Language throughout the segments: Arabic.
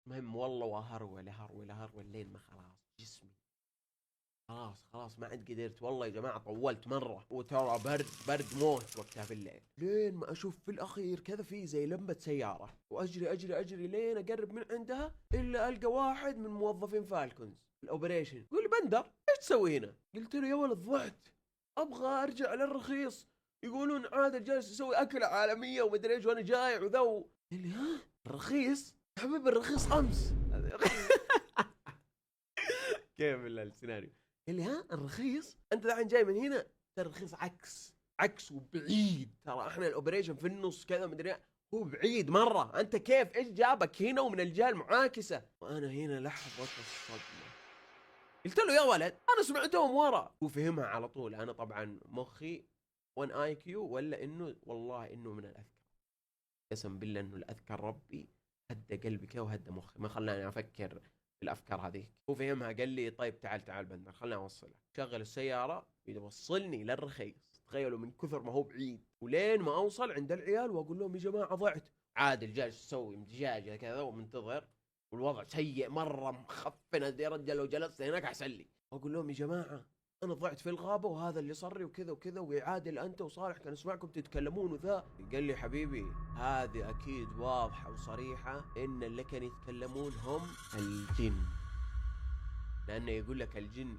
المهم والله وهرول هرول هرول لين ما خلاص جسمي خلاص ما عاد قدرت. والله يا جماعة طولت مرة، وترى برد موت وقتها في الليل. لين ما اشوف في الاخير كذا في زي لمبة سيارة، واجري اجري اجري لين اقرب من عندها، الا القى واحد من موظفين فالكونز الاوبريشن يقول لي بندر ايش تسوي هنا؟ قلت له يا ولد ضعت، ابغى ارجع للرخيص، يقولون عادل جالس يسوي اكلة عالمية ومدري ايش وانا جايع وذو. قال لي ها الرخيص يا حبيبي الرخيص امس. كيف السيناريو؟ قال لي ها الرخيص انت الحين جاي من هنا، ترى الرخيص عكس وبعيد، ترى احنا الاوبريشن في النص كذا مدري هو بعيد مره، انت كيف ايش جابك هنا ومن الجهه المعاكسه؟ وانا هنا لحظه الصدمه. قلت له يا ولد انا سمعتهم ورا. هو فهمها على طول. انا طبعا مخي 1 اي كيو، ولا انه والله انه من الاذكى، قسم بالله انه الاذكر ربي هدى قلبي كذا وهدى مخي، ما خلاني افكر في الافكار هذيك. هو فهمها قال لي طيب تعال بندر خلنا اوصلك. شغل السياره يوصلني للرخيص، تخيلوا من كثر ما هو بعيد، ولين ما اوصل عند العيال واقول لهم يا جماعه ضعت. عادل جالس يسوي دجاجه كذا ومنتظر، والوضع سيء مره مخفن يا رجال، لو جلست هناك احسن لي. واقول لهم يا جماعه انا ضعت في الغابه وهذا اللي صار لي وكذا وكذا، وعادل انت وصالح كان اسمعكم تتكلمون وذا. قال لي حبيبي هذه اكيد واضحه وصريحه ان اللي كانوا يتكلمون هم الجن، لانه يقول لك الجن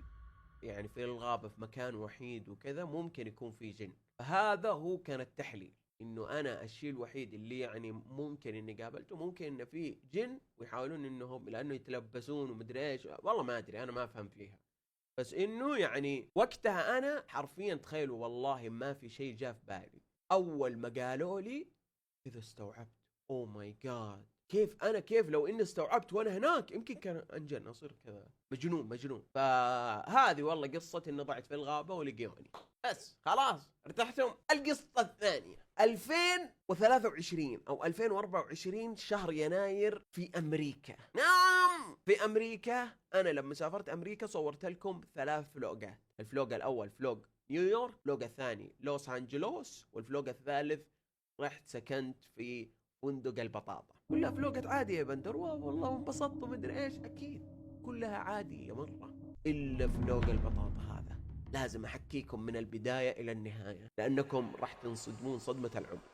يعني في الغابه في مكان وحيد وكذا ممكن يكون في جن. فهذا هو كان التحليل، انه انا الشيء الوحيد اللي يعني ممكن اني قابلته ممكن انه في جن، ويحاولون انهم لانه يتلبسون ومدري ايش، والله ما ادري انا ما افهم فيها. بس انه يعني وقتها انا حرفيا تخيلوا والله ما في شيء جاء في بالي. اول ما قالوا لي كذا استوعبت، اوه ماي جاد، كيف لو اني استوعبت وانا هناك يمكن كان انجن اصير كذا مجنون. فهذه والله قصة اني ضعت في الغابة ولقيوني. بس خلاص ارتحتم. القصة الثانية 2023 او 2024 شهر يناير في امريكا. نعم في امريكا. انا لما سافرت امريكا صورت لكم 3 فلوقات. الفلوق الاول فلوق نيويورك، الفلوق الثاني لوس انجلوس، والفلوق الثالث رحت سكنت في فندق البطاطا. كلها فلوقات عادية يا بندر، والله انبسطت ومدري ايش، اكيد كلها عادية مرة، الا فلوق البطاطا هذا لازم احكيكم من البداية الى النهاية، لانكم راح تنصدمون صدمة العمر.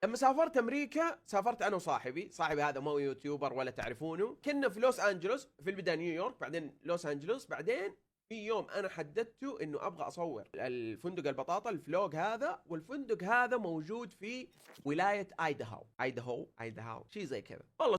لما سافرت امريكا سافرت انا وصاحبي، صاحبي هذا ما هو يوتيوبر ولا تعرفونه. كنا في لوس انجلوس، في البدايه نيويورك بعدين لوس انجلوس، بعدين في يوم انا حددته انه ابغى اصور الفندق البطاطا الفلوق هذا، والفندق هذا موجود في ولايه ايداهو شيء زي كذا والله.